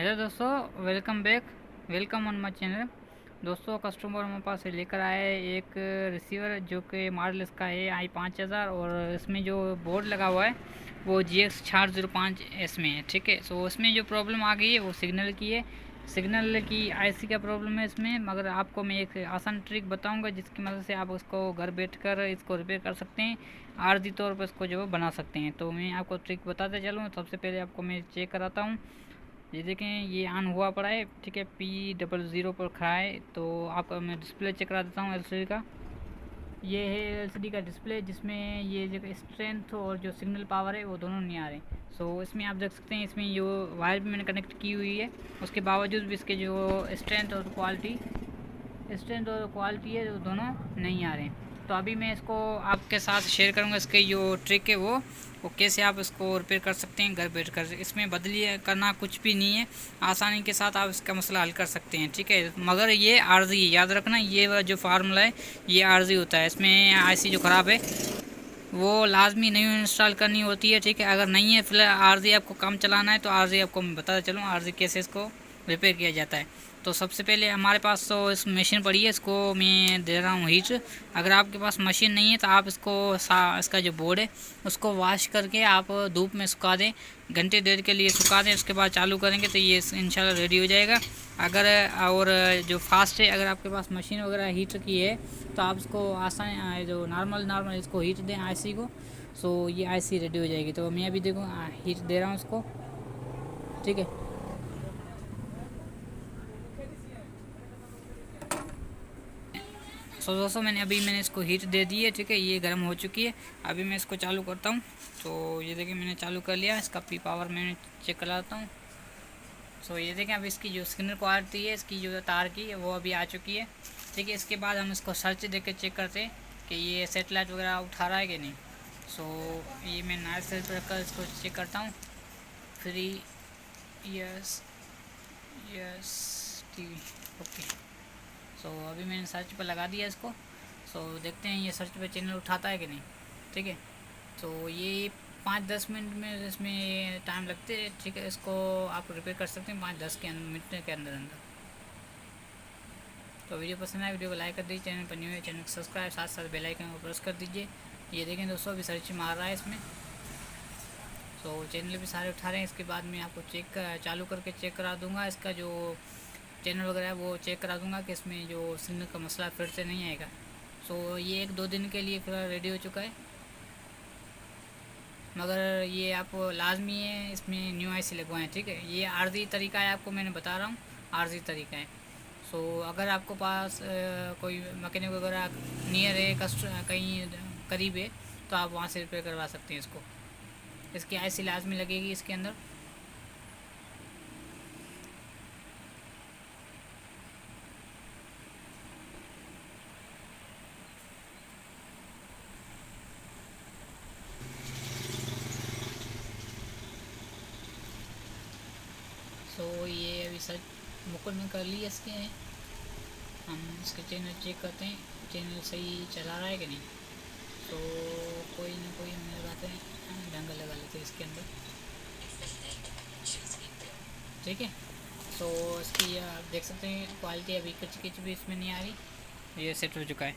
Hello दोस्तों, welcome back. Welcome on my channel. दोस्तों, customer हमारे पास लेकर आया है एक रिसीवर जो कि मॉडल इसका है i5000 और इसमें जो बोर्ड लगा हुआ है वो GX405S में है। ठीक है, सो इसमें जो प्रॉब्लम आ गई है वो सिग्नल की है। सिग्नल की IC का प्रॉब्लम है इसमें, मगर आपको मैं एक आसान ट्रिक बताऊंगा जिसकी मदद से आप उसको घर बैठकर इसको रिपेयर कर सकते हैं, आर्जी तौर पर इसको जो बना सकते हैं। तो मैं आपको ट्रिक बताते चलूँ। सबसे पहले आपको मैं चेक कराता हूँ। ये देखें, ये ऑन हुआ पड़ा है। ठीक है, P00 पर खड़ा है। तो आपका मैं डिस्प्ले चेक करा देता हूँ LCD का। ये है LCD का डिस्प्ले जिसमें ये जो स्ट्रेंथ और जो सिग्नल पावर है वो दोनों नहीं आ रहे। सो इसमें आप देख सकते हैं, इसमें जो वायर भी मैंने कनेक्ट की हुई है उसके बावजूद भी इसके जो स्ट्रेंथ और क्वालिटी है वो दोनों नहीं आ रहे। तो अभी मैं इसको आपके साथ शेयर करूंगा, इसके जो ट्रिक है वो कैसे आप इसको रिपेयर कर सकते हैं घर बैठ कर। इसमें बदली करना कुछ भी नहीं है, आसानी के साथ आप इसका मसला हल कर सकते हैं। ठीक है, मगर ये आर्जी याद रखना, ये जो फार्मूला है ये आर्जी होता है। इसमें IC जो ख़राब है वो लाजमी नहीं इंस्टॉल करनी होती है। ठीक है, अगर नहीं है फिलहाल आर्जी आपको काम चलाना है तो आर्जी आपको मैं बताता चलूँ आर्जी कैसे इसको रिपेयर किया जाता है। तो सबसे पहले हमारे पास तो इस मशीन पड़ी है, इसको मैं दे रहा हूँ हीट। अगर आपके पास मशीन नहीं है तो आप इसका जो बोर्ड है उसको वॉश करके आप धूप में सुखा दें, घंटे डेढ़ के लिए सुखा दें। उसके बाद चालू करेंगे तो ये इंशाल्लाह रेडी हो जाएगा। अगर और जो फास्ट है, अगर आपके पास मशीन वगैरह हीटर की है तो आप इसको आसान जो नॉर्मल इसको हीट दें IC को। सो ये IC रेडी हो जाएगी। तो मैं अभी देखो हीट दे रहा हूँ इसको। ठीक है, सो दोस्तों मैंने इसको हीट दे दी है। ठीक है, ये गर्म हो चुकी है। अभी मैं इसको चालू करता हूँ। तो ये देखिए मैंने चालू कर लिया। इसका P पावर मैंने चेक कराता हूँ। सो ये देखें, अब इसकी जो सिग्नल क्वालिटी है इसकी जो तार की है वो अभी आ चुकी है। ठीक है, इसके बाद हम इसको सर्च दे कर चेक करते हैं कि ये सेटेलाइट वगैरह उठा रहा है कि नहीं। सो ये मैं नाइट सेल पर रखकर इसको चेक करता हूँ। Free yes TV okay. So अभी मैंने सर्च पर लगा दिया इसको। सो देखते हैं ये सर्च पे चैनल उठाता है कि नहीं। ठीक है, तो ये 5-10 मिनट में इसमें टाइम लगते हैं। ठीक है, इसको आप रिपेयर कर सकते हैं 5-10 मिनट के अंदर अंदर। तो वीडियो पसंद आए वीडियो को लाइक कर दीजिए, चैनल पर न्यू है चैनल को सब्सक्राइब, साथ साथ बेल आइकन को प्रेस कर दीजिए। ये देखें दोस्तों, अभी सर्च मार रहा है इसमें। तो चैनल भी सारे उठा रहे हैं। इसके बाद मैं आपको चालू करके चेक करा दूँगा, इसका जो चैनल वगैरह है वो चेक करा दूँगा कि इसमें जो सिग्नल का मसला फिर से नहीं आएगा। सो ये 1-2 दिन के लिए फिर रेडी हो चुका है, मगर ये आपको लाजमी है इसमें न्यू IC लगवाएं। ठीक है, ये आर्जी तरीका है, आपको मैंने बता रहा हूँ आर्जी तरीका है। सो अगर आपको पास कोई मैकेनिक वगैरह नियर है, कहीं करीब है, तो आप वहाँ से रिपेयर करवा सकते हैं इसको। इसकी IC लाजमी लगेगी इसके अंदर। सो ये अभी सर्च मुकम्मल कर लिया इसके। हम इसके चैनल चेक करते हैं चैनल सही चला रहा है कि नहीं। तो कोई ना कोई हमें लगाते हैं, ढंग लगा लेते हैं इसके अंदर। ठीक है, तो इसकी आप देख सकते हैं क्वालिटी अभी किच भी इसमें नहीं आ रही, ये सेट हो चुका है।